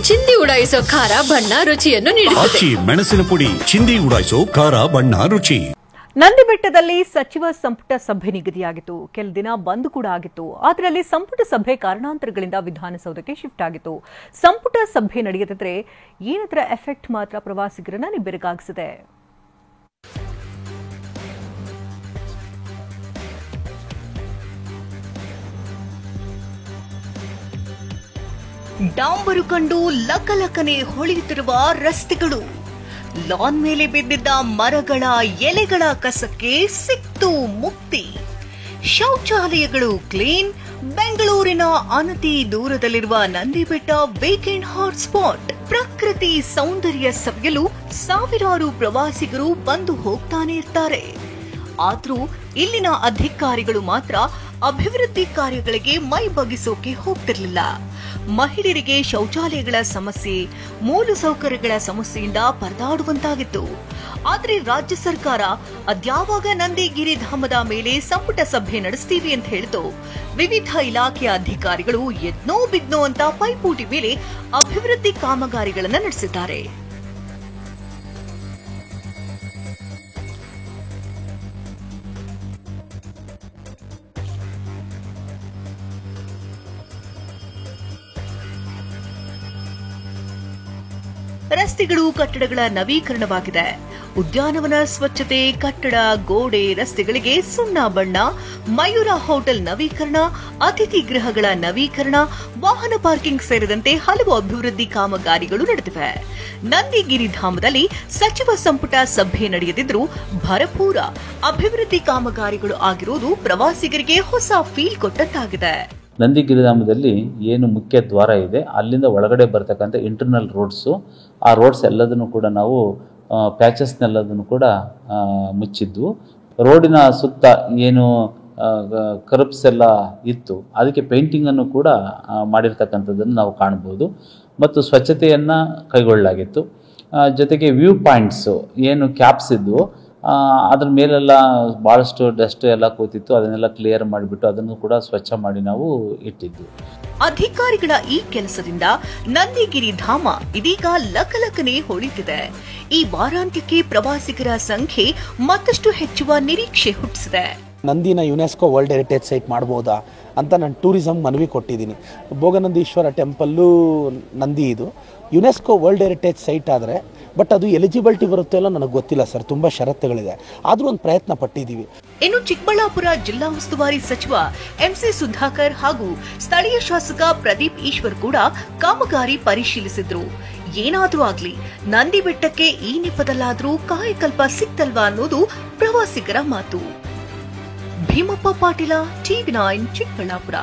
ಚಿಂದಿ ಉಡಾಯಿಸೋ ಖಾರ ಬಣ್ಣ ರುಚಿಯನ್ನು ನೀಡುತ್ತದೆ. ಮೆಣಸಿನ ಪುಡಿ ಚಿಂದಿ ಉಡಾಯಿಸೋ ಖಾರ ಬಣ್ಣ ರುಚಿ. ನಂದಿಬೆಟ್ಟದಲ್ಲಿ ಸಚಿವ ಸಂಪುಟ ಸಭೆ ನಿಗದಿಯಾಗಿತ್ತು. ಕೆಲ ದಿನ ಬಂದ್ ಕೂಡ ಆಗಿತ್ತು. ಆದರೆ ಅಲ್ಲಿ ಸಂಪುಟ ಸಭೆ ಕಾರಣಾಂತರಗಳಿಂದ ವಿಧಾನಸೌಧಕ್ಕೆ ಶಿಫ್ಟ್ ಆಗಿತ್ತು. ಸಂಪುಟ ಸಭೆ ನಡೆಯದಿದ್ರೆ ಏನದರ ಎಫೆಕ್ಟ್ ಮಾತ್ರ ಪ್ರವಾಸಿಗರನ್ನ ನಿಬ್ಬೆರಗಾಗಿಸಿದೆ. ಡಾಂಬರು ಕಂಡು ಲಕಲಕನೆ ಹೊಳೆಯುತ್ತಿರುವ ರಸ್ತೆಗಳು, ಲಾನ್ ಮೇಲೆ ಬಿದ್ದಿದ್ದ ಮರಗಳ ಎಲೆಗಳ ಕಸಕ್ಕೆ ಸಿಕ್ತು ಮುಕ್ತಿ. ಶೌಚಾಲಯಗಳು ಕ್ಲೀನ್. ಬೆಂಗಳೂರಿನ ಅನತಿ ದೂರದಲ್ಲಿರುವ ನಂದಿಬೆಟ್ಟ ವೀಕೆಂಡ್ ಹಾಟ್ ಸ್ಪಾಟ್. ಪ್ರಕೃತಿ ಸೌಂದರ್ಯ ಸವಿಯಲು ಸಾವಿರಾರು ಪ್ರವಾಸಿಗರು ಬಂದು ಹೋಗ್ತಾನೆ ಇರ್ತಾರೆ. ಆದ್ರೂ ಇಲ್ಲಿನ ಅಧಿಕಾರಿಗಳು ಮಾತ್ರ ಅಭಿವೃದ್ಧಿ ಕಾರ್ಯಗಳಿಗೆ ಮೈ ಬಗ್ಗಿಸೋಕೆ ಹೋಗ್ತಿರ್ಲಿಲ್ಲ. ಮಹಿಳೆಯರಿಗೆ ಶೌಚಾಲಯಗಳ ಸಮಸ್ಯೆ, ಮೂಲಸೌಕರ್ಯಗಳ ಸಮಸ್ಯೆಯಿಂದ ಪರದಾಡುವಂತಾಗಿತ್ತು. ಆದರೆ ರಾಜ್ಯ ಸರ್ಕಾರ ಅದ್ಯಾವಾಗ ನಂದಿಗಿರಿಧಾಮದ ಮೇಲೆ ಸಂಪುಟ ಸಭೆ ನಡೆಸ್ತೀವಿ ಅಂತ ಹೇಳಿತು. ವಿವಿಧ ಇಲಾಖೆಯ ಅಧಿಕಾರಿಗಳು ಎದ್ನೋ ಬಿದ್ನೋ ಅಂತ ಪೈಪೋಟಿ ಮೇಲೆ ಅಭಿವೃದ್ಧಿ ಕಾಮಗಾರಿಗಳನ್ನು ನಡೆಸಿದ್ದಾರೆ. ರಸ್ತೆಗಳು, ಕಟ್ಟಡಗಳ ನವೀಕರಣವಾಗಿದೆ. ಉದ್ಯಾನವನ ಸ್ವಚ್ಛತೆ, ಕಟ್ಟಡ, ಗೋಡೆ, ರಸ್ತೆಗಳಿಗೆ ಸುಣ್ಣ ಬಣ್ಣ, ಮಯೂರ ಹೋಟೆಲ್ ನವೀಕರಣ, ಅತಿಥಿ ಗೃಹಗಳ ನವೀಕರಣ, ವಾಹನ ಪಾರ್ಕಿಂಗ್ ಸೇರಿದಂತೆ ಹಲವು ಅಭಿವೃದ್ಧಿ ಕಾಮಗಾರಿಗಳು ನಡೆದಿವೆ. ನಂದಿಗಿರಿಧಾಮದಲ್ಲಿ ಸಚಿವ ಸಂಪುಟ ಸಭೆ ನಡೆಯದಿದ್ರೂ ಭರಪೂರ ಅಭಿವೃದ್ಧಿ ಕಾಮಗಾರಿಗಳು ಆಗಿರುವುದು ಪ್ರವಾಸಿಗರಿಗೆ ಹೊಸ ಫೀಲ್ ಕೊಟ್ಟಂತಾಗಿದೆ. ನಂದಿಗಿರಿಧಾಮದಲ್ಲಿ ಏನು ಮುಖ್ಯ ದ್ವಾರ ಇದೆ ಅಲ್ಲಿಂದ ಒಳಗಡೆ ಬರ್ತಕ್ಕಂಥ ಇಂಟರ್ನಲ್ ರೋಡ್ಸು, ಆ ರೋಡ್ಸ್ ಎಲ್ಲದನ್ನು ಕೂಡ ನಾವು ಪ್ಯಾಚಸ್ನೆಲ್ಲದನ್ನು ಕೂಡ ಮುಚ್ಚಿದ್ವು. ರೋಡಿನ ಸುತ್ತ ಏನು ಕರ್ಬ್ಸ್ ಎಲ್ಲ ಇತ್ತು ಅದಕ್ಕೆ ಪೇಂಟಿಂಗನ್ನು ಕೂಡ ಮಾಡಿರ್ತಕ್ಕಂಥದ್ದನ್ನು ನಾವು ಕಾಣ್ಬೋದು. ಮತ್ತು ಸ್ವಚ್ಛತೆಯನ್ನು ಕೈಗೊಳ್ಳಲಾಗಿತ್ತು. ಜೊತೆಗೆ ವ್ಯೂ ಪಾಯಿಂಟ್ಸು ಏನು ಕ್ಯಾಪ್ಸ್ ಇದ್ವು ಅದ್ರ ಮೇಲೆಲ್ಲ ಭಾಳಷ್ಟು ಡಸ್ಟ್ ಎಲ್ಲ ಕೂತಿತ್ತು. ಅದನ್ನೆಲ್ಲ ಕ್ಲಿಯರ್ ಮಾಡಿಬಿಟ್ಟು ಅದನ್ನು ಕೂಡ ಸ್ವಚ್ಛ ಮಾಡಿ ನಾವು ಇಟ್ಟಿದ್ವಿ. ಅಧಿಕಾರಿಗಳ ಈ ಕೆಲಸದಿಂದ ನಂದಿಗಿರಿಧಾಮ ಇದೀಗ ಲಕಲಕನೆ ಹೊಳಿತಿದೆ. ಈ ವಾರಾಂತ್ಯಕ್ಕೆ ಪ್ರವಾಸಿಗರ ಸಂಖ್ಯೆ ಮತ್ತಷ್ಟು ಹೆಚ್ಚುವ ನಿರೀಕ್ಷೆ ಹುಟ್ಟಿಸಿದೆ. ನಂದಿನ ಯುನೆಸ್ಕೋ ವರ್ಲ್ಡ್ ಹೆರಿಟೇಜ್ ಸೈಟ್ ಮಾಡ್ಬೋದಾ ಅಂತ ನಾನು ಟೂರಿಸಂ ಮನವಿ ಕೊಟ್ಟಿದ್ದೀನಿ. ಭೋಗನಂದೀಶ್ವರ ಟೆಂಪಲ್ಲು ನಂದಿ ಇದು ಯುನೆಸ್ಕೋ ವರ್ಲ್ಡ್ ಹೆರಿಟೇಜ್ ಸೈಟ್ ಆದರೆ ಬಟ್ ಅದು ಎಲಿಜಿಬಿಲಿಟಿ ಬರುತ್ತೆ ಅಲ್ಲ ನನಗೆ ಗೊತ್ತಿಲ್ಲ ಸರ್. ತುಂಬ ಷರತ್ತುಗಳಿದೆ. ಆದರೂ ಒಂದು ಪ್ರಯತ್ನ ಪಟ್ಟಿದ್ದೀವಿ. ಇನ್ನು ಚಿಕ್ಕಬಳ್ಳಾಪುರ ಜಿಲ್ಲಾ ಉಸ್ತುವಾರಿ ಸಚಿವ ಎಂಸಿ ಸುಧಾಕರ್ ಹಾಗೂ ಸ್ಥಳೀಯ ಶಾಸಕ ಪ್ರದೀಪ್ ಈಶ್ವರ್ ಕೂಡ ಕಾಮಗಾರಿ ಪರಿಶೀಲಿಸಿದ್ರು. ಏನಾದ್ರೂ ಆಗ್ಲಿ ನಂದಿಬೆಟ್ಟಕ್ಕೆ ಈ ನೆಪದಲ್ಲಾದ್ರೂ ಕಾಯಕಲ್ಪ ಸಿಕ್ತಲ್ವಾ ಅನ್ನೋದು ಪ್ರವಾಸಿಗರ ಮಾತು. ಭೀಮಪ್ಪ ಪಾಟೀಲ, ಟಿವಿ9 ಚಿಕ್ಕಬಳ್ಳಾಪುರ.